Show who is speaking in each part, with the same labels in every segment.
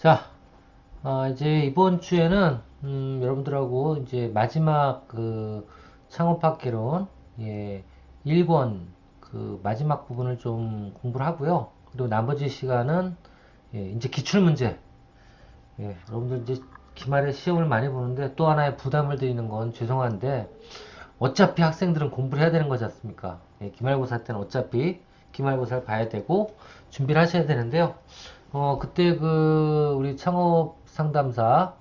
Speaker 1: 자, 이제 이번 주에는 여러분들하고 이제 마지막 그 창업학개론 예, 1권 그 마지막 부분을 좀 공부를 하고요. 그리고 나머지 시간은 이제 기출문제. 여러분들 이제 기말에 시험을 많이 보는데 또 하나의 부담을 드리는 건 죄송한데 어차피 학생들은 공부를 해야 되는 거지 않습니까? 기말고사 때는 어차피 기말고사를 봐야 되고 준비를 하셔야 되는데요. 그때 그 우리 창업 상담사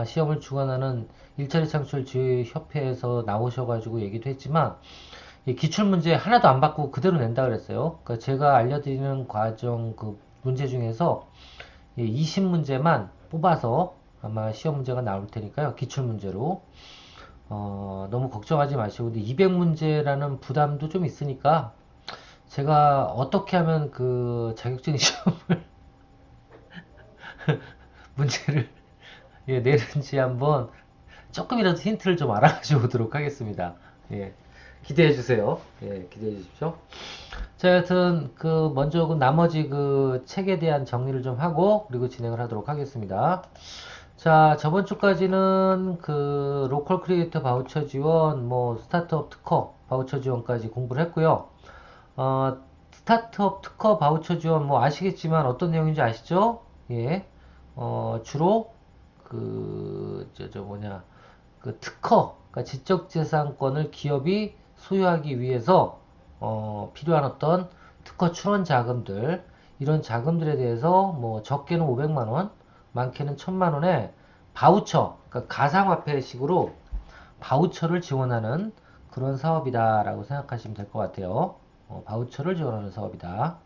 Speaker 1: 시험을 주관하는 일자리 창출 지휘협회에서 나오셔가지고 얘기도 했지만 이 기출문제 하나도 안 받고 그대로 낸다 그랬어요. 그러니까 제가 알려드리는 과정 그 문제 중에서 20문제만 뽑아서 아마 시험 문제가 나올 테니까요. 기출문제로. 너무 걱정하지 마시고, 근데 200문제라는 부담도 좀 있으니까, 제가 어떻게 하면 그 자격증 시험 문제를 내는지 한번 조금이라도 힌트를 좀 알아가지고 오도록 하겠습니다. 예, 기대해 주세요. 기대해 주십시오. 자, 여튼, 먼저 그 나머지 그 책에 대한 정리를 좀 하고, 그리고 진행을 하도록 하겠습니다. 자, 저번 주까지는 그 로컬 크리에이터 바우처 지원, 뭐 스타트업 특허 바우처 지원까지 공부를 했고요. 스타트업 특허 바우처 지원 뭐 아시겠지만 어떤 내용인지 아시죠? 예. 주로 저 뭐냐 그 특허, 그러니까 지적재산권을 기업이 소유하기 위해서 필요한 어떤 특허 출원 자금들, 이런 자금들에 대해서 뭐 적게는 500만 원, 많게는 1000만 원의 바우처, 그러니까 가상화폐식으로 바우처를 지원하는 그런 사업이다라고 생각하시면 될 것 같아요. 바우처를 지원하는 사업이다.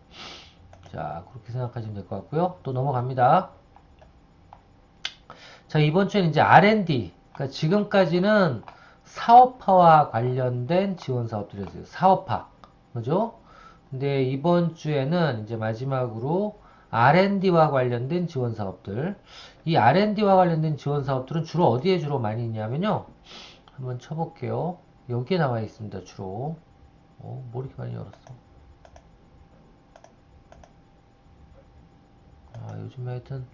Speaker 1: 자, 그렇게 생각하시면 될 것 같고요. 또 넘어갑니다. 자, 이번 주에는 이제 R&D. 그러니까 지금까지는 사업화와 관련된 지원 사업들이었어요. 사업화. 그죠? 근데 이번 주에는 이제 마지막으로 R&D와 관련된 지원 사업들. 이 R&D와 관련된 지원 사업들은 주로 어디에 주로 많이 있냐면요. 한번 쳐볼게요. 여기에 나와 있습니다. 주로. 뭐 이렇게 많이 열었어. 요즘 하여튼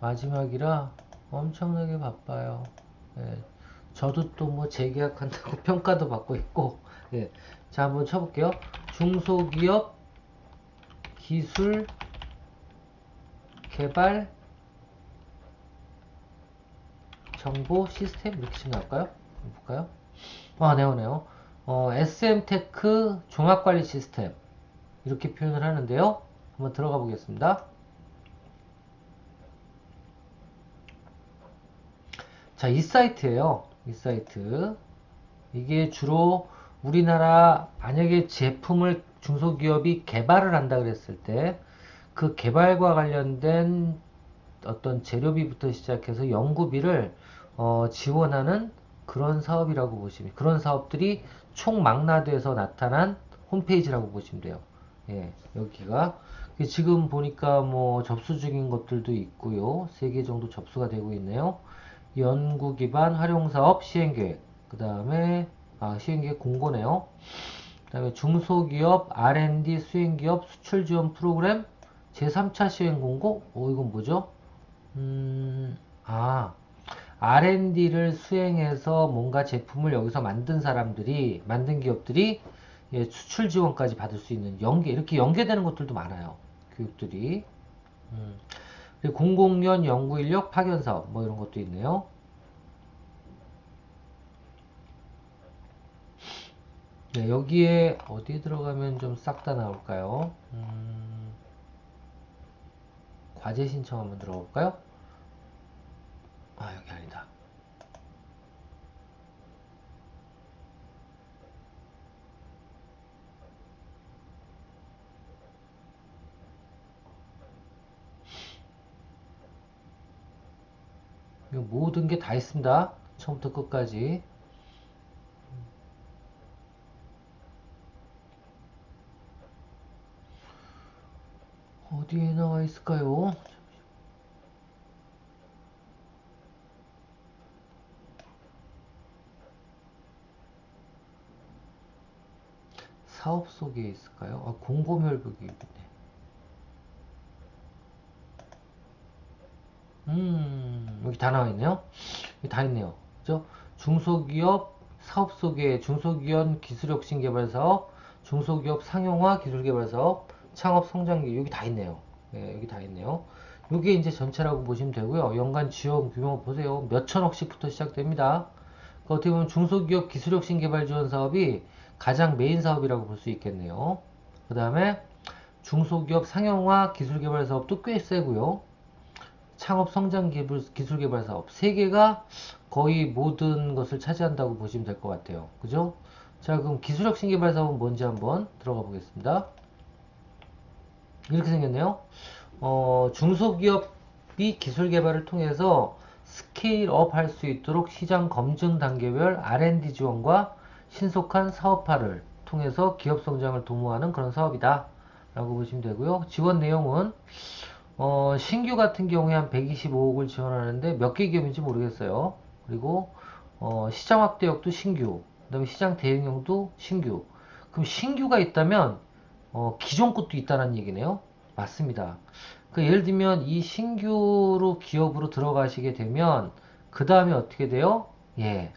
Speaker 1: 마지막이라 엄청나게 바빠요. 예, 저도 또 뭐 재계약한다고 평가도 받고 있고, 예. 자, 한번 쳐볼게요. 중소기업 기술 개발 정보 시스템 이렇게 생각할까요? 볼까요? 네, 오네요. SM테크 종합관리 시스템 이렇게 표현을 하는데요. 한번 들어가 보겠습니다. 자, 이 사이트예요. 이 사이트. 이게 주로 우리나라 만약에 제품을 중소기업이 개발을 한다 그랬을 때 그 개발과 관련된 어떤 재료비부터 시작해서 연구비를 지원하는 그런 사업이라고 보시면, 그런 사업들이 총망라돼서 나타난 홈페이지라고 보시면 돼요. 예, 여기가 지금 보니까 뭐 접수 중인 것들도 있고요. 3개 정도 접수가 되고 있네요. 연구 기반 활용 사업 시행 계획. 그 다음에 시행 계획 공고네요. 그 다음에 중소기업 R&D 수행기업 수출 지원 프로그램 제3차 시행 공고. 이건 뭐죠? 음, 아, R&D를 수행해서 뭔가 제품을 여기서 만든 사람들이, 만든 기업들이 수출 지원까지 받을 수 있는 이렇게 연계되는 것들도 많아요. 교육들이. 음, 그리고 공공연 연구인력 파견 사업, 뭐 이런 것도 있네요. 네, 여기에 어디에 들어가면 좀 싹 다 나올까요? 과제 신청 한번 들어볼까요? 여기 아니다. 모든 게 다 있습니다. 처음부터 끝까지. 어디에 나와 있을까요? 사업 속에 있을까요? 공고별북이 있네. 여기 다 나와 있네요. 여기 다 있네요. 그죠? 중소기업 사업 소개, 중소기업 기술혁신 개발 사업, 중소기업 상용화 기술 개발 사업, 창업 성장기 여기 다 있네요. 예, 여기 다 있네요. 이게 이제 전체라고 보시면 되고요. 연간 지원 규모 보세요. 몇 천억씩부터 시작됩니다. 그 어떻게 보면 중소기업 기술혁신 개발 지원 사업이 가장 메인 사업이라고 볼 수 있겠네요. 그 다음에 중소기업 상용화 기술 개발 사업도 꽤 세고요. 창업 성장 기술 개발 사업 세 개가 거의 모든 것을 차지한다고 보시면 될 것 같아요. 그죠? 자, 그럼 기술혁신 개발 사업은 뭔지 한번 들어가 보겠습니다. 이렇게 생겼네요. 중소기업이 기술 개발을 통해서 스케일업 할 수 있도록 시장 검증 단계별 R&D 지원과 신속한 사업화를 통해서 기업 성장을 도모하는 그런 사업이다 라고 보시면 되고요. 지원 내용은 신규 같은 경우에 한 125억을 지원하는데 몇 개 기업인지 모르겠어요. 그리고 시장 확대역도 신규, 그 다음에 시장 대응형도 신규. 그럼 신규가 있다면 기존 것도 있다는 얘기네요. 맞습니다. 그 예를 들면 이 신규로 기업으로 들어가시게 되면 그 다음에 어떻게 돼요? 예,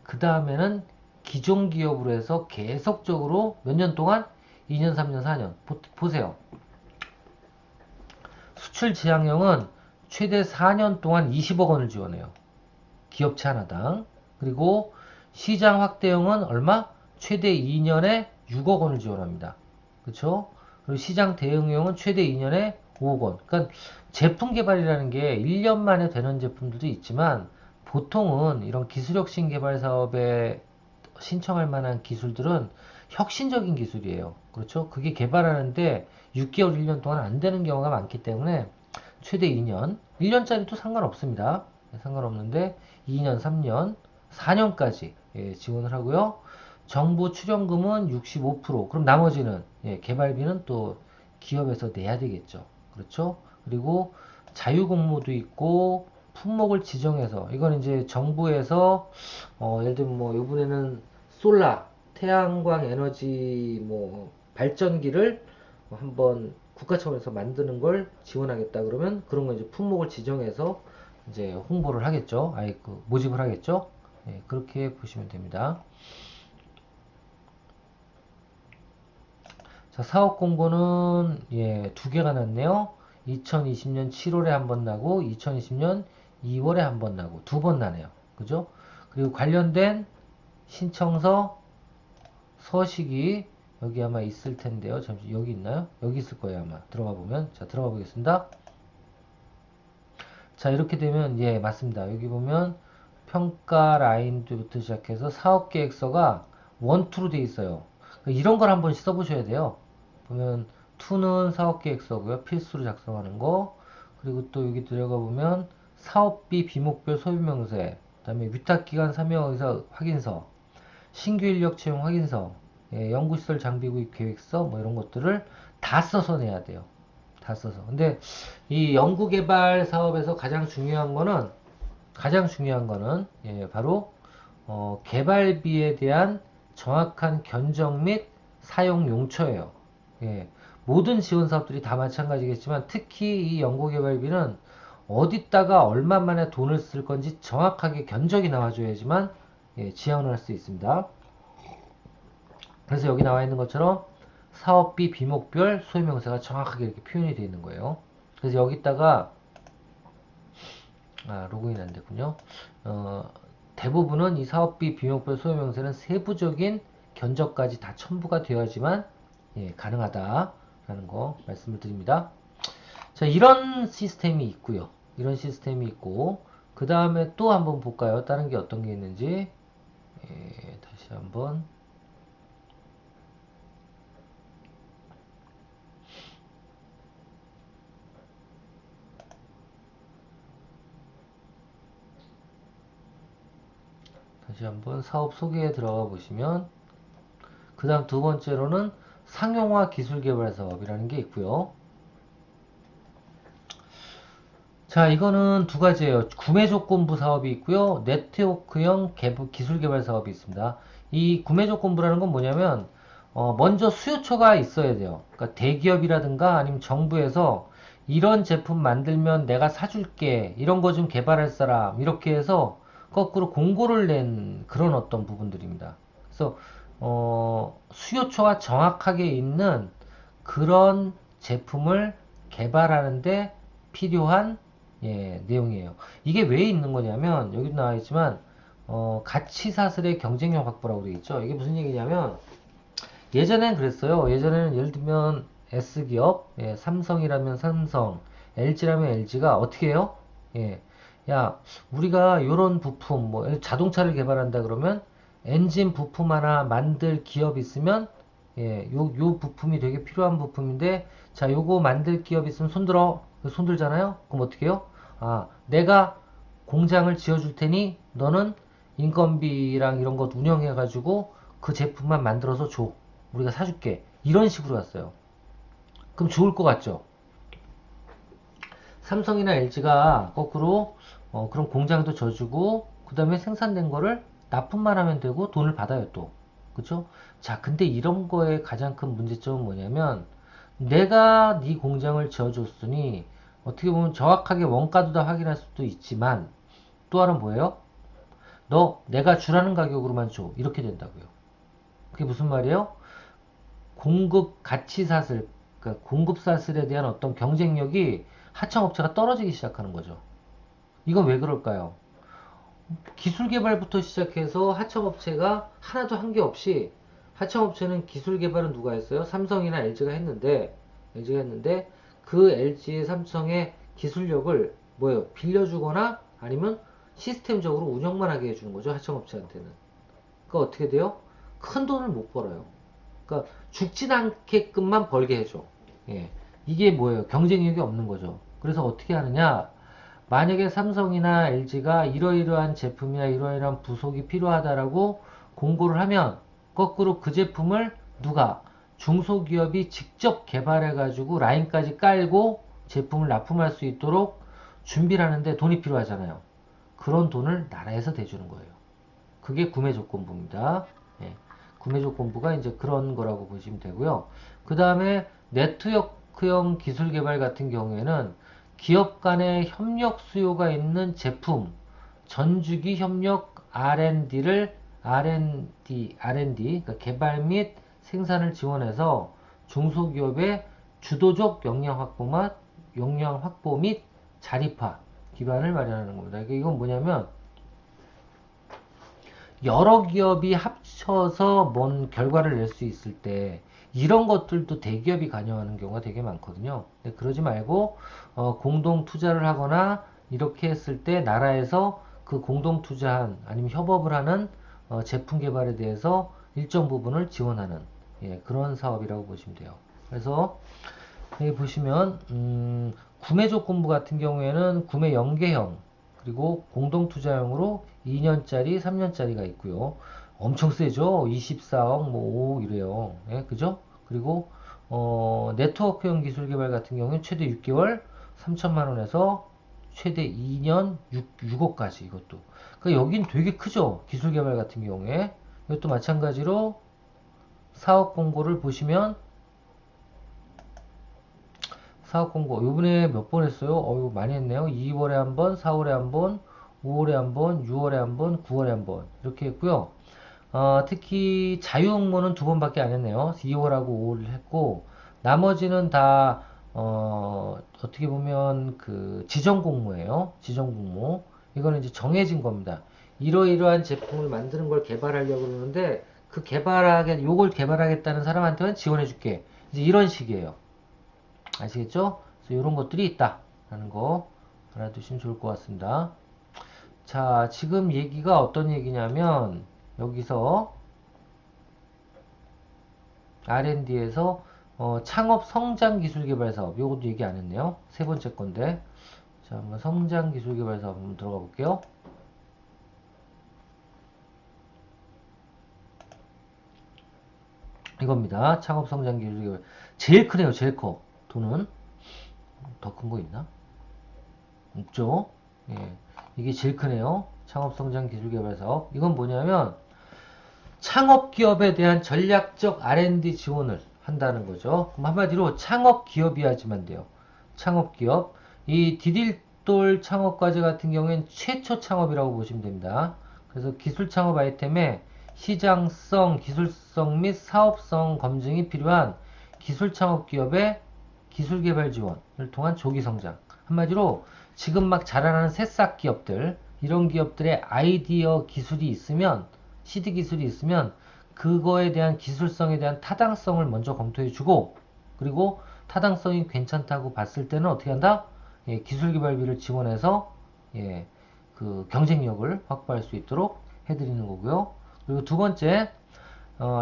Speaker 1: 그 다음에는 기존 기업으로 해서 계속적으로 몇 년 동안 2년, 3년, 4년 보세요. 수출 지향형은 최대 4년 동안 20억 원을 지원해요. 기업체 하나당. 그리고 시장 확대형은 얼마? 최대 2년에 6억 원을 지원합니다. 그렇죠? 그리고 시장 대응형은 최대 2년에 5억 원. 그러니까 제품 개발이라는 게 1년 만에 되는 제품들도 있지만 보통은 이런 기술혁신 개발 사업에 신청할 만한 기술들은 혁신적인 기술이에요. 그렇죠? 그게 개발하는데 6개월, 1년 동안 안 되는 경우가 많기 때문에 최대 2년, 1년짜리도 상관없습니다. 상관없는데 2년, 3년, 4년까지 지원을 하고요. 정부 출연금은 65%, 그럼 나머지는 개발비는 또 기업에서 내야 되겠죠. 그렇죠? 그리고 자유공모도 있고 품목을 지정해서 이건 이제 정부에서 예를 들면 뭐 이번에는 솔라 태양광 에너지 뭐 발전기를 한번 국가 차원에서 만드는 걸 지원하겠다 그러면 그런 거 이제 품목을 지정해서 이제 홍보를 하겠죠. 아예 그 모집을 하겠죠. 예, 그렇게 보시면 됩니다. 자, 사업 공고는 예, 두 개가 났네요. 2020년 7월에 한 번 나고 2020년 2월에 한 번 나고 두 번 나네요. 그죠? 그리고 관련된 신청서 서식이 여기 아마 있을 텐데요. 잠시 여기 있나요? 여기 있을 거예요, 아마. 들어가 보면. 자, 들어가 보겠습니다. 자, 이렇게 되면 예, 맞습니다. 여기 보면 평가 라인부터 시작해서 사업 계획서가 원투로 돼 있어요. 이런 걸 한번 써보셔야 돼요. 보면 투는 사업 계획서고요. 필수로 작성하는 거. 그리고 또 여기 들어가 보면 사업비 비목별 소비명세, 그다음에 위탁기관 사명의사 확인서, 신규 인력 채용 확인서, 예, 연구시설 장비구입 계획서 뭐 이런 것들을 다 써서 내야 돼요. 다 써서. 근데 이 연구개발 사업에서 가장 중요한 거는 예, 바로 개발비에 대한 정확한 견적 및 사용 용처예요. 예, 모든 지원 사업들이 다 마찬가지겠지만 특히 이 연구개발비는 어디다가 얼마 만에 돈을 쓸 건지 정확하게 견적이 나와줘야지만 예, 지원을 할 수 있습니다. 그래서 여기 나와 있는 것처럼 사업비 비목별 소유명세가 정확하게 이렇게 표현이 되어 있는 거예요. 그래서 여기다가 로그인 안 됐군요. 대부분은 이 사업비 비목별 소유명세는 세부적인 견적까지 다 첨부가 되어야지만 예, 가능하다라는 거 말씀을 드립니다. 자, 이런 시스템이 있고요. 이런 시스템이 있고 그 다음에 또 한번 볼까요? 다른 게 어떤 게 있는지 예, 다시 한번 사업 소개에 들어가 보시면 그 다음 두 번째로는 상용화 기술개발 사업이라는 게 있고요. 자, 이거는 두 가지예요. 구매 조건부 사업이 있고요. 네트워크형 기술 개발 사업이 있습니다. 이 구매 조건부라는 건 뭐냐면 먼저 수요처가 있어야 돼요. 그러니까 대기업이라든가 아니면 정부에서 이런 제품 만들면 내가 사줄게. 이런 거 좀 개발할 사람. 이렇게 해서 거꾸로 공고를 낸 그런 어떤 부분들입니다. 그래서 수요처와 정확하게 있는 그런 제품을 개발하는데 필요한 내용이에요. 이게 왜 있는 거냐면 여기도 나와 있지만 가치 사슬의 경쟁력 확보라고 되어 있죠. 이게 무슨 얘기냐면 예전엔 그랬어요. 예전에는 예를 들면 S기업, 삼성이라면 삼성, LG라면 LG가 어떻게 해요? 예, 야, 우리가 요런 부품, 뭐 자동차를 개발한다 그러면 엔진 부품 하나 만들 기업 있으면 요 부품이 되게 필요한 부품인데 자, 요거 만들 기업 있으면 손들어. 손들잖아요? 그럼 어떻게 해요? 아, 내가 공장을 지어줄 테니 너는 인건비랑 이런 것 운영해가지고 그 제품만 만들어서 줘. 우리가 사줄게. 이런 식으로 갔어요. 그럼 좋을 것 같죠? 삼성이나 LG가 거꾸로 그런 공장도 져주고 그 다음에 생산된 거를 납품만 하면 되고 돈을 받아요 또. 그쵸? 자, 근데 이런 거의 가장 큰 문제점은 뭐냐면 내가 네 공장을 지어줬으니 어떻게 보면 정확하게 원가도 다 확인할 수도 있지만 또 하나는 뭐예요? 너 내가 주라는 가격으로만 줘. 이렇게 된다고요. 그게 무슨 말이에요? 공급 가치 사슬, 그러니까 공급 사슬에 대한 어떤 경쟁력이 하청업체가 떨어지기 시작하는 거죠. 이건 왜 그럴까요? 기술 개발부터 시작해서 하청업체가 하나도 한 게 없이 하청업체는 기술 개발은 누가 했어요? 삼성이나 LG가 했는데 그 LG의 삼성의 기술력을 뭐예요? 빌려주거나 아니면 시스템적으로 운영만 하게 해주는 거죠. 하청업체한테는. 그러니까 어떻게 돼요? 큰 돈을 못 벌어요. 그러니까 죽진 않게끔만 벌게 해줘. 예. 이게 뭐예요? 경쟁력이 없는 거죠. 그래서 어떻게 하느냐? 만약에 삼성이나 LG가 이러이러한 제품이나 이러이러한 부속이 필요하다라고 공고를 하면 거꾸로 그 제품을 누가 중소기업이 직접 개발해가지고 라인까지 깔고 제품을 납품할 수 있도록 준비를 하는데 돈이 필요하잖아요. 그런 돈을 나라에서 대주는 거예요. 그게 구매조건부입니다. 예. 구매조건부가 이제 그런 거라고 보시면 되고요. 그 다음에 네트워크형 기술 개발 같은 경우에는 기업 간의 협력 수요가 있는 제품, 전주기 협력 R&D, 그러니까 개발 및 생산을 지원해서 중소기업의 주도적 역량 확보 및 자립화 기반을 마련하는 겁니다. 이건 뭐냐면 여러 기업이 합쳐서 뭔 결과를 낼 수 있을 때 이런 것들도 대기업이 관여하는 경우가 되게 많거든요. 그러지 말고 공동 투자를 하거나 이렇게 했을 때 나라에서 그 공동 투자한 아니면 협업을 하는 제품 개발에 대해서 일정 부분을 지원하는 그런 사업이라고 보시면 돼요. 그래서 여기 보시면 구매 조건부 같은 경우에는 구매 연계형 그리고 공동투자형으로 2년짜리, 3년짜리가 있고요. 엄청 세죠? 24억, 뭐 5억 이래요. 예, 그죠? 그리고 네트워크형 기술 개발 같은 경우는 최대 6개월 3천만 원에서 최대 2년 6억까지 이것도. 그러니까 여긴 되게 크죠? 기술 개발 같은 경우에. 이것도 마찬가지로 사업 공고를 보시면 사업 공고 요번에 몇 번 했어요? 어유 많이 했네요. 2월에 한 번, 4월에 한 번, 5월에 한 번, 6월에 한 번, 9월에 한 번 이렇게 했고요. 특히 자유응모는 두 번밖에 안 했네요. 2월하고 5월을 했고 나머지는 다 어떻게 보면 그 지정 공모예요. 지정 공모. 이거는 이제 정해진 겁니다. 이러이러한 제품을 만드는 걸 개발하려고 그러는데 요걸 개발하겠다는 사람한테만 지원해 줄게. 이제 이런 식이에요. 아시겠죠? 그래서 이런 것들이 있다라는 거 알아두시면 좋을 것 같습니다. 자, 지금 얘기가 어떤 얘기냐면 여기서 R&D에서 창업 성장 기술 개발 사업 요것도 얘기 안 했네요. 세 번째 건데 자, 한번 성장 기술 개발 사업 한번 들어가 볼게요. 이겁니다. 창업 성장 기술 개발 제일 크네요. 제일 커. 돈은 더 큰 거 있나? 없죠? 예. 이게 제일 크네요. 창업성장 기술개발 사업. 이건 뭐냐면 창업기업에 대한 전략적 R&D 지원을 한다는 거죠. 그럼 한마디로 창업기업이야지만 돼요. 창업기업. 이 디딜돌 창업과제 같은 경우엔 최초 창업이라고 보시면 됩니다. 그래서 기술 창업 아이템에 시장성, 기술성 및 사업성 검증이 필요한 기술 창업 기업의 기술 개발 지원을 통한 조기 성장. 한마디로 지금 막 자라나는 새싹 기업들, 이런 기업들의 아이디어 기술이 있으면, 시드 기술이 있으면 그거에 대한 기술성에 대한 타당성을 먼저 검토해 주고, 그리고 타당성이 괜찮다고 봤을 때는 어떻게 한다? 예, 기술개발비를 지원해서 예, 그 경쟁력을 확보할 수 있도록 해드리는 거고요. 그리고 두 번째,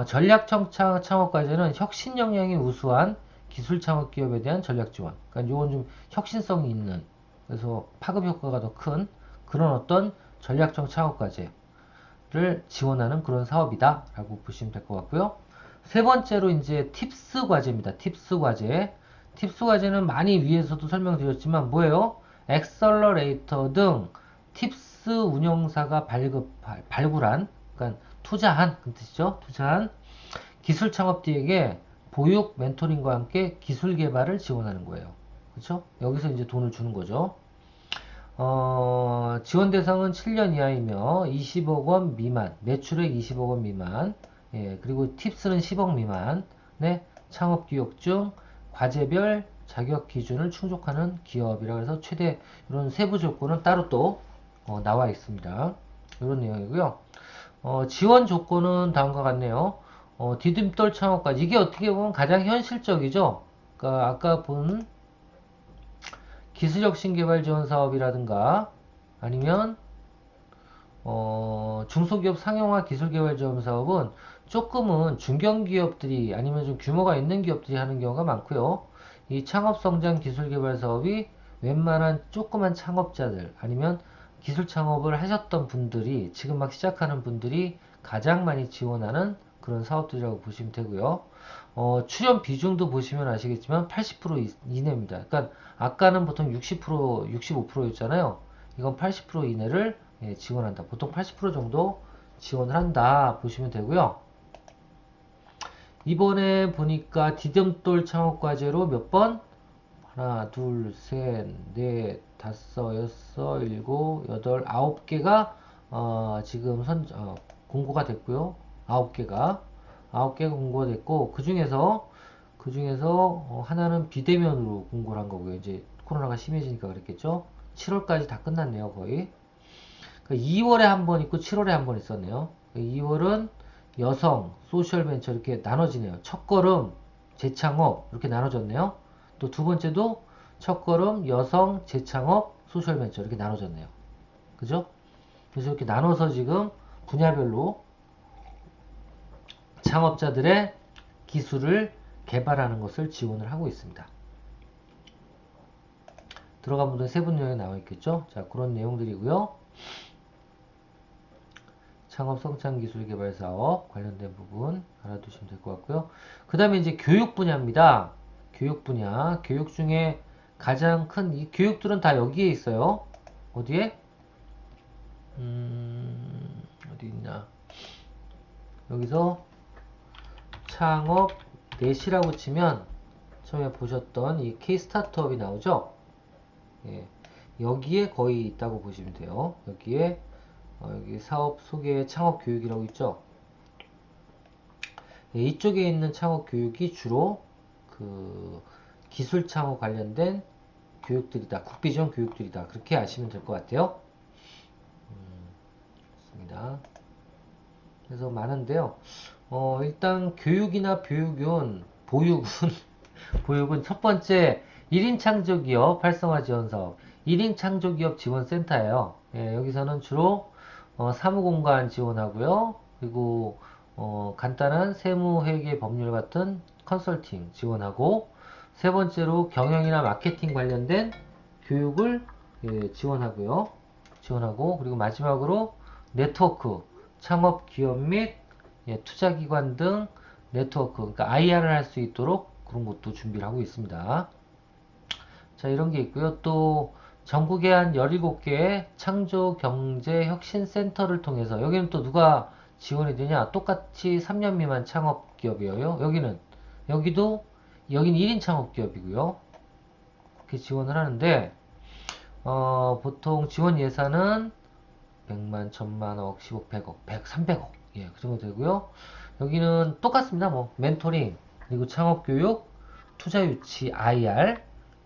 Speaker 1: 전략청 창업과제는 혁신 역량이 우수한 기술 창업 기업에 대한 전략 지원. 그러니까 요건 좀 혁신성이 있는, 그래서 파급 효과가 더 큰 그런 어떤 전략적 창업과제를 지원하는 그런 사업이다라고 보시면 될 것 같고요. 세 번째로 이제 팁스 과제입니다. 팁스 과제. 팁스 과제는 많이 위에서도 설명드렸지만 뭐예요? 엑셀러레이터 등 팁스 운영사가 발굴한, 그러니까 투자한 그 뜻이죠. 투자한 기술 창업자에게 보육 멘토링과 함께 기술 개발을 지원하는 거예요. 그렇죠? 여기서 이제 돈을 주는 거죠. 지원 대상은 7년 이하이며 20억 원 미만, 매출액 20억 원 미만, 예, 그리고 팁스는 10억 미만의 창업 기업 중 과제별 자격 기준을 충족하는 기업이라 해서 최대 이런 세부 조건은 따로 또 나와 있습니다. 이런 내용이고요. 지원 조건은 다음과 같네요. 디딤돌 창업까지 이게 어떻게 보면 가장 현실적이죠. 그러니까 아까 본 기술혁신개발 지원 사업이라든가 아니면 중소기업 상용화 기술개발 지원 사업은 조금은 중견기업들이 아니면 좀 규모가 있는 기업들이 하는 경우가 많고요. 이 창업성장 기술개발 사업이 웬만한 조그만 창업자들 아니면 기술 창업을 하셨던 분들이 지금 막 시작하는 분들이 가장 많이 지원하는 그런 사업들이라고 보시면 되고요. 출연 비중도 보시면 아시겠지만 80% 이내입니다. 그러니까 아까는 보통 60%, 65%였잖아요. 이건 80% 이내를 지원한다. 보통 80% 정도 지원을 한다 보시면 되고요. 이번에 보니까 디딤돌 창업과제로 몇 번? 하나, 둘, 셋, 넷, 다섯, 여섯, 일곱, 여덟, 9개가 지금 공고가 됐고요. 9개가 공고가 됐고 그 중에서 하나는 비대면으로 공고를 한 거고요. 이제 코로나가 심해지니까 그랬겠죠. 7월까지 다 끝났네요, 거의. 2월에 한 번 있고 7월에 한 번 있었네요. 2월은 여성, 소셜벤처 이렇게 나눠지네요. 첫걸음, 재창업 이렇게 나눠졌네요. 또 두 번째도 첫걸음, 여성, 재창업, 소셜벤처 이렇게 나눠졌네요. 그죠? 그래서 이렇게 나눠서 지금 분야별로 창업자들의 기술을 개발하는 것을 지원을 하고 있습니다. 들어간 분들 세분 내용에 나와 있겠죠? 자, 그런 내용들이고요. 창업 성장 기술 개발 사업 관련된 부분 알아두시면 될 것 같고요. 그 다음에 이제 교육 분야입니다. 교육 분야. 교육 중에 가장 큰 이 교육들은 다 여기에 있어요. 어디에? 어디 있냐? 여기서 창업 넷이라고 치면 처음에 보셨던 이 K-스타트업이 나오죠? 예, 여기에 거의 있다고 보시면 돼요. 여기에 여기 사업 소개 창업 교육이라고 있죠. 예, 이쪽에 있는 창업 교육이 주로 그 기술 창업 관련된 교육들이다. 국비지원 교육들이다. 그렇게 아시면 될 것 같아요. 좋습니다. 그래서 많은데요. 일단 교육이나 보육은 첫 번째 1인 창조기업 활성화 지원 사업, 1인 창조기업 지원센터예요. 예, 여기서는 주로 사무공간 지원하고요. 그리고 간단한 세무, 회계, 법률 같은 컨설팅 지원하고, 세 번째로 경영이나 마케팅 관련된 교육을 예, 지원하고요. 그리고 마지막으로 네트워크, 창업 기업 및 예, 투자기관 등 네트워크, 그러니까 IR을 할 수 있도록 그런 것도 준비를 하고 있습니다. 자, 이런 게 있고요. 또 전국에 한 17개의 창조경제혁신센터를 통해서, 여기는 또 누가 지원이 되냐? 똑같이 3년 미만 창업기업이에요. 여기는 1인 창업기업이고요. 이렇게 지원을 하는데, 보통 지원 예산은 100만, 1000만, 억, 10억, 100억, 100, 300억. 예, 그 정도 되고요. 여기는 똑같습니다. 뭐, 멘토링, 그리고 창업교육, 투자유치, IR.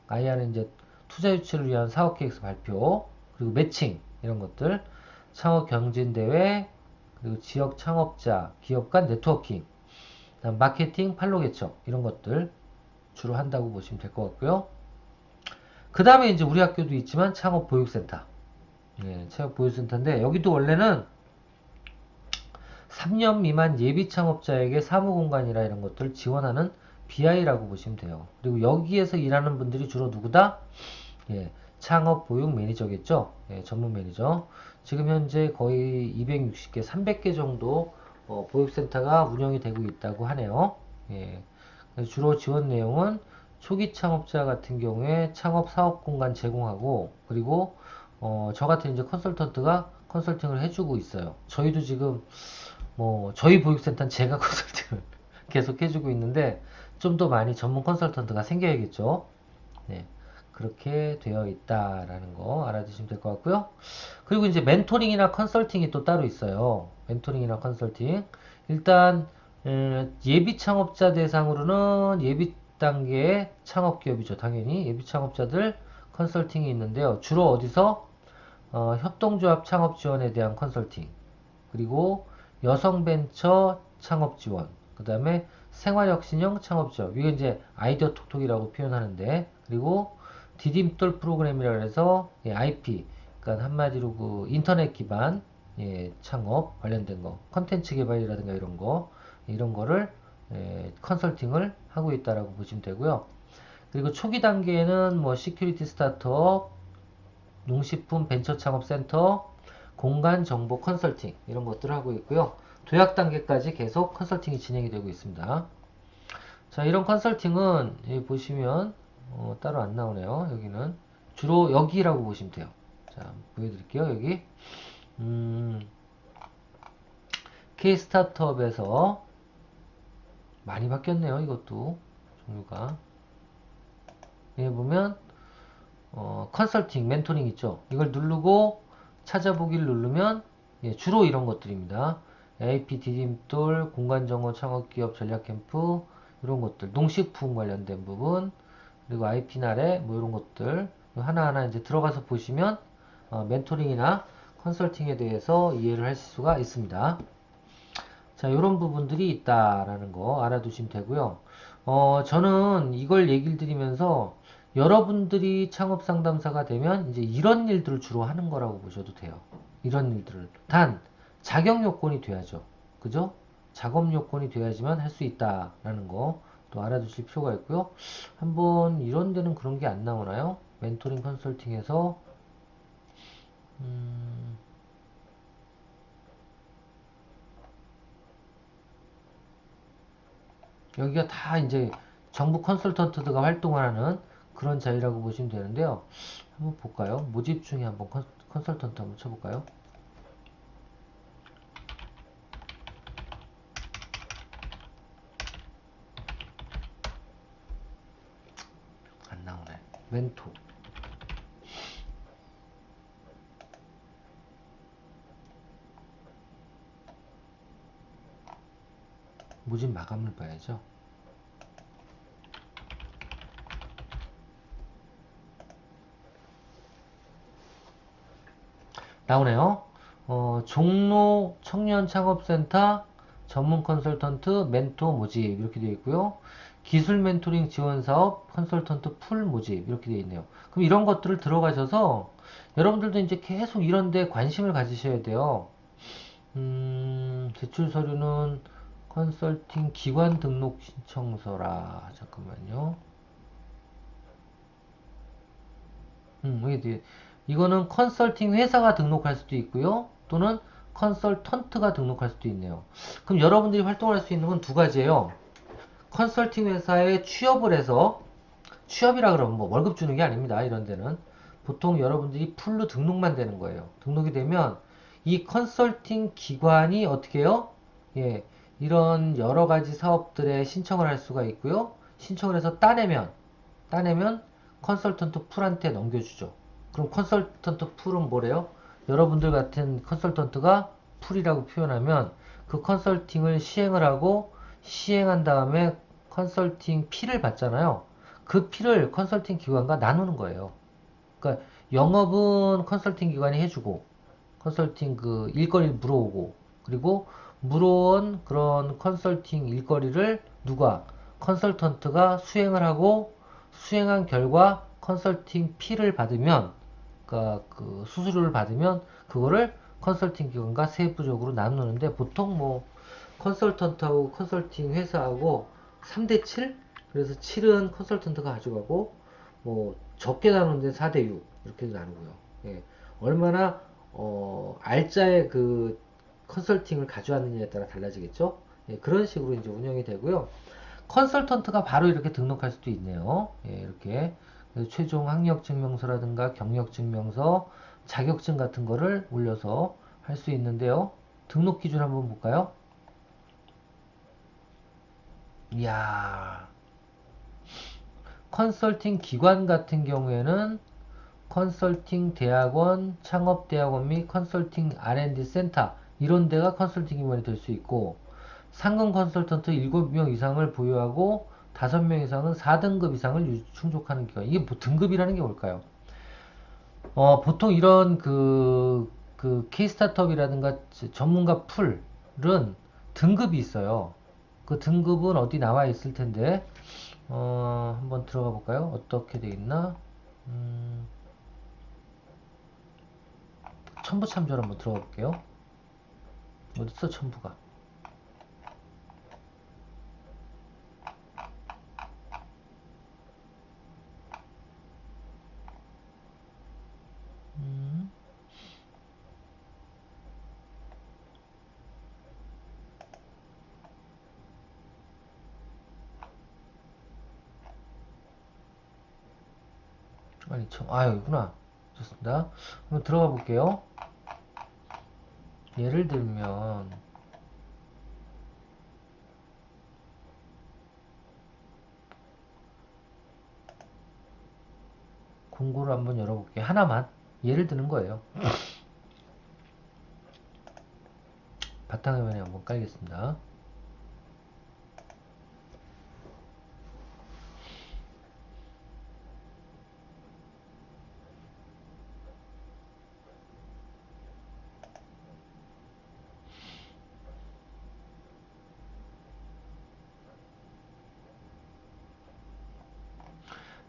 Speaker 1: IR은 이제 투자유치를 위한 사업계획서 발표, 그리고 매칭, 이런 것들. 창업경진대회, 그리고 지역 창업자, 기업 간 네트워킹, 그다음 마케팅, 판로 개척, 이런 것들 주로 한다고 보시면 될 것 같고요. 그 다음에 이제 우리 학교도 있지만 창업보육센터. 예, 창업보육센터인데, 여기도 원래는 3년 미만 예비 창업자에게 사무공간이라 이런 것들을 지원하는 BI라고 보시면 돼요. 그리고 여기에서 일하는 분들이 주로 누구다? 예, 창업보육 매니저겠죠. 예, 전문 매니저. 지금 현재 거의 260개, 300개 정도 보육센터가 운영이 되고 있다고 하네요. 예, 주로 지원 내용은 초기 창업자 같은 경우에 창업 사업 공간 제공하고, 그리고 저 같은 이제 컨설턴트가 컨설팅을 해주고 있어요. 저희도 지금 뭐 저희 보육센터는 제가 컨설팅을 계속 해주고 있는데, 좀 더 많이 전문 컨설턴트가 생겨야겠죠. 네, 그렇게 되어 있다라는 거 알아두시면 될 것 같고요. 그리고 이제 멘토링이나 컨설팅이 또 따로 있어요. 멘토링이나 컨설팅. 일단 예비 창업자 대상으로는 예비 단계의 창업기업이죠. 당연히 예비 창업자들 컨설팅이 있는데요. 주로 어디서 협동조합 창업 지원에 대한 컨설팅, 그리고 여성 벤처 창업 지원, 그 다음에 생활혁신형 창업 지원. 이게 이제 아이디어 톡톡이라고 표현하는데, 그리고 디딤돌 프로그램이라 해서 IP, 그러니까 한마디로 그 인터넷 기반 창업 관련된 거, 컨텐츠 개발이라든가 이런 거를 컨설팅을 하고 있다라고 보시면 되고요. 그리고 초기 단계에는 뭐 시큐리티 스타트업, 농식품 벤처 창업 센터, 공간 정보 컨설팅 이런 것들을 하고 있고요. 도약 단계까지 계속 컨설팅이 진행이 되고 있습니다. 자, 이런 컨설팅은 여기 보시면 따로 안 나오네요. 여기는 주로 여기라고 보시면 돼요. 자, 보여드릴게요. 여기 K 스타트업에서 많이 바뀌었네요. 이것도 종류가. 여기 보면 컨설팅, 멘토링 있죠. 이걸 누르고 찾아보기를 누르면 주로 이런 것들입니다. AP 디딤돌, 공간정보 창업기업 전략캠프 이런 것들, 농식품 관련된 부분, 그리고 IP 나래 뭐 이런 것들 하나하나 이제 들어가서 보시면 멘토링이나 컨설팅에 대해서 이해를 할 수가 있습니다. 자, 이런 부분들이 있다라는 거 알아두시면 되고요. 저는 이걸 얘기를 드리면서 여러분들이 창업 상담사가 되면 이제 이런 일들을 주로 하는 거라고 보셔도 돼요. 이런 일들을. 단, 자격 요건이 돼야죠. 그죠? 작업 요건이 돼야지만 할 수 있다라는 거 또 알아두실 필요가 있고요. 한번 이런 데는 그런 게 안 나오나요? 멘토링 컨설팅에서 여기가 다 이제 정부 컨설턴트가 활동하는 그런 자리라고 보시면 되는데요. 한번 볼까요? 모집 중에 한번 컨설턴트 한번 쳐볼까요? 안 나오네. 멘토. 모집 마감을 봐야죠. 나오네요. 종로 청년창업센터 전문 컨설턴트 멘토 모집 이렇게 되어 있고요. 기술 멘토링 지원 사업 컨설턴트 풀 모집 이렇게 되어 있네요. 그럼 이런 것들을 들어가셔서 여러분들도 이제 계속 이런 데 관심을 가지셔야 돼요. 제출 서류는 컨설팅 기관 등록 신청서라. 잠깐만요. 이거는 컨설팅 회사가 등록할 수도 있고요. 또는 컨설턴트가 등록할 수도 있네요. 그럼 여러분들이 활동할 수 있는 건 두 가지예요. 컨설팅 회사에 취업을 해서, 취업이라 그러면 뭐 월급 주는 게 아닙니다. 이런 데는 보통 여러분들이 풀로 등록만 되는 거예요. 등록이 되면 이 컨설팅 기관이 어떻게 해요? 예, 이런 여러 가지 사업들에 신청을 할 수가 있고요. 신청을 해서 따내면 컨설턴트 풀한테 넘겨주죠. 그럼 컨설턴트 풀은 뭐래요? 여러분들 같은 컨설턴트가 풀이라고 표현하면 그 컨설팅을 시행을 하고 시행한 다음에 컨설팅 피를 받잖아요. 그 피를 컨설팅 기관과 나누는 거예요. 그러니까 영업은 컨설팅 기관이 해주고 컨설팅 그 일거리를 물어오고 그리고 물어온 그런 컨설팅 일거리를 누가 컨설턴트가 수행을 하고 수행한 결과 컨설팅 피를 받으면 그러니까 그 수수료를 받으면 그거를 컨설팅 기관과 세부적으로 나누는데 보통 뭐 컨설턴트하고 컨설팅 회사하고 3대 7? 그래서 7은 컨설턴트가 가져가고 뭐 적게 나누는데 4대 6 이렇게 나누고요. 예. 얼마나 알짜의 그 컨설팅을 가져왔느냐에 따라 달라지겠죠. 예, 그런 식으로 이제 운영이 되고요. 컨설턴트가 바로 이렇게 등록할 수도 있네요. 예, 이렇게 최종 학력증명서라든가 경력증명서, 자격증 같은 거를 올려서 할 수 있는데요. 등록 기준 한번 볼까요? 이야, 컨설팅 기관 같은 경우에는 컨설팅 대학원, 창업대학원 및 컨설팅 R&D 센터 이런 데가 컨설팅 기관이 될 수 있고 상금 컨설턴트 7명 이상을 보유하고 5명 이상은 4등급 이상을 충족하는 기관. 이게 뭐 등급이라는 게 뭘까요? 보통 이런 K 스타트업이라든가 전문가 풀은 등급이 있어요. 그 등급은 어디 나와 있을 텐데, 한번 들어가 볼까요? 어떻게 돼 있나? 첨부 참조를 한번 들어가 볼게요. 어딨어, 첨부가? 음, 아니, 여기구나. 좋습니다. 한번 들어가 볼게요. 예를 들면, 공고를 한번 열어볼게요. 하나만. 예를 드는 거예요. 바탕화면에 한번 깔겠습니다.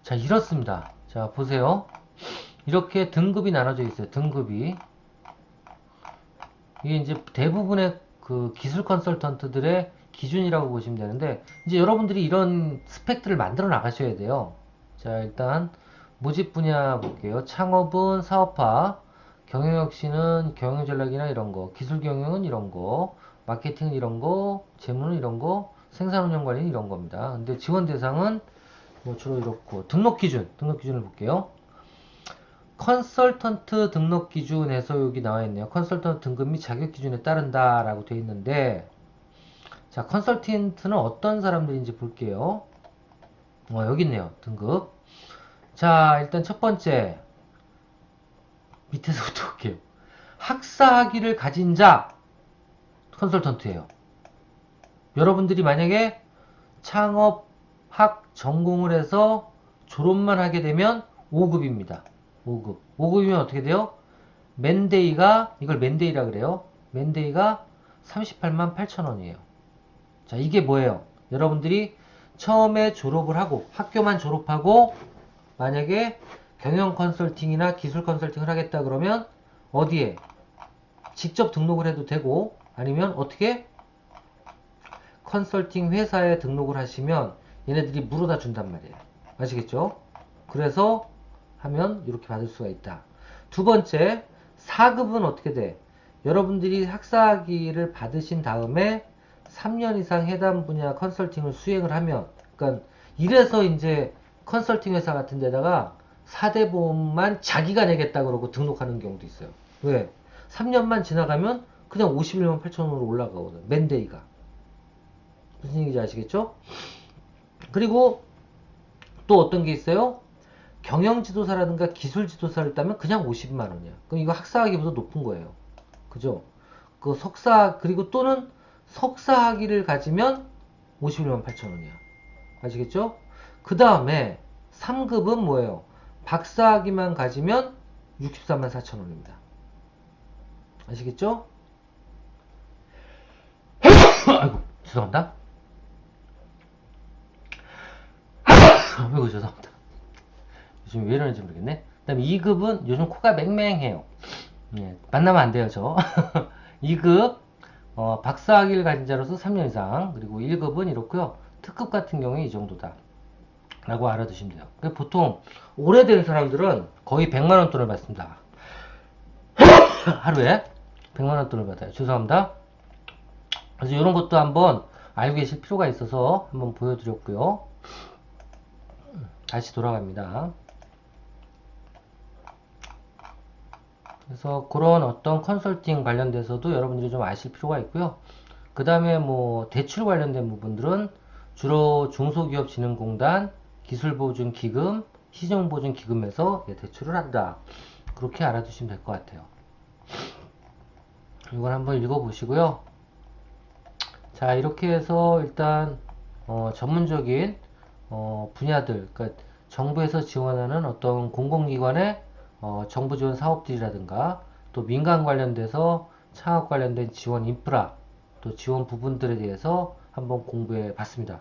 Speaker 1: 자, 이렇습니다. 자, 보세요. 이렇게 등급이 나눠져 있어요. 등급이. 이게 이제 대부분의 그 기술 컨설턴트들의 기준이라고 보시면 되는데, 이제 여러분들이 이런 스펙들을 만들어 나가셔야 돼요. 자, 일단, 모집 분야 볼게요. 창업은 사업화, 경영혁신은 경영전략이나 이런 거, 기술경영은 이런 거, 마케팅은 이런 거, 재무는 이런 거, 생산운영관리는 이런 겁니다. 근데 지원 대상은 뭐 주로 이렇고, 등록 기준을 볼게요. 컨설턴트 등록 기준에서 여기 나와 있네요. 컨설턴트 등급 및 자격 기준에 따른다 라고 되어 있는데, 자, 컨설턴트는 어떤 사람들인지 볼게요. 여기 있네요. 등급. 자, 일단 첫 번째, 밑에서부터 볼게요. 학사 학위를 가진 자, 컨설턴트예요. 여러분들이 만약에 창업학 전공을 해서 졸업만 하게 되면 5급입니다. 5급. 5급이면 어떻게 돼요? 맨데이가, 이걸 맨데이라 그래요. 맨데이가 38만 8천 원이에요. 자, 이게 뭐예요? 여러분들이 처음에 졸업을 하고, 학교만 졸업하고, 만약에 경영 컨설팅이나 기술 컨설팅을 하겠다 그러면, 어디에? 직접 등록을 해도 되고, 아니면 어떻게? 컨설팅 회사에 등록을 하시면, 얘네들이 물어다 준단 말이에요. 아시겠죠? 그래서 하면 이렇게 받을 수가 있다. 두 번째, 4급은 어떻게 돼? 여러분들이 학사학위를 받으신 다음에 3년 이상 해당 분야 컨설팅을 수행을 하면, 그러니까 이래서 이제 컨설팅 회사 같은 데다가 4대 보험만 자기가 내겠다 그러고 등록하는 경우도 있어요. 왜? 3년만 지나가면 그냥 51만 8천원으로 올라가거든. 맨데이가. 무슨 얘기인지 아시겠죠? 그리고 또 어떤 게 있어요? 경영지도사라든가 기술지도사를 따면 그냥 50만 원이야. 그럼 이거 학사학위보다 높은 거예요. 그죠? 그 석사, 그리고 또는 석사학위를 가지면 51만 8천 원이야. 아시겠죠? 그 다음에 3급은 뭐예요? 박사학위만 가지면 64만 4천 원입니다. 아시겠죠? 아이고, 죄송합니다. 아이고, 죄송합니다. 요즘 왜 이러는지 모르겠네. 그 다음에 2급은 요즘 코가 맹맹해요. 예, 만나면 안 돼요, 저. 2급, 박사학위를 가진 자로서 3년 이상, 그리고 1급은 이렇고요. 특급 같은 경우에 이 정도다. 라고 알아두시면 돼요. 보통, 오래된 사람들은 거의 100만원 돈을 받습니다. 하루에 100만원 돈을 받아요. 죄송합니다. 그래서 이런 것도 한번 알고 계실 필요가 있어서 한번 보여드렸고요. 다시 돌아갑니다. 그래서 그런 어떤 컨설팅 관련돼서도 여러분들이 좀 아실 필요가 있고요. 그 다음에 뭐 대출 관련된 부분들은 주로 중소기업진흥공단, 기술보증기금, 시정보증기금에서 대출을 한다. 그렇게 알아두시면 될 것 같아요. 이걸 한번 읽어보시고요. 자, 이렇게 해서 일단 전문적인 분야들, 그러니까 정부에서 지원하는 어떤 공공기관의 정부 지원 사업들이라든가 또 민간 관련돼서 창업 관련된 지원 인프라 또 지원 부분들에 대해서 한번 공부해 봤습니다.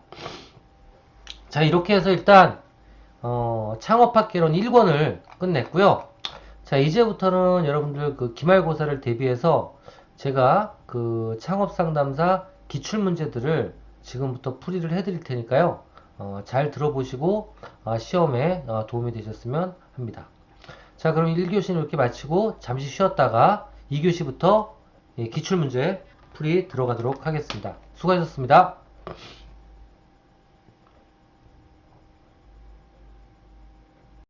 Speaker 1: 자, 이렇게 해서 일단 창업학개론 1권을 끝냈고요. 자, 이제부터는 여러분들 그 기말고사를 대비해서 제가 그 창업상담사 기출문제들을 지금부터 풀이를 해드릴 테니까요. 잘 들어보시고 시험에 도움이 되셨으면 합니다. 자, 그럼 1교시는 이렇게 마치고 잠시 쉬었다가 2교시부터 기출문제 풀이 들어가도록 하겠습니다. 수고하셨습니다.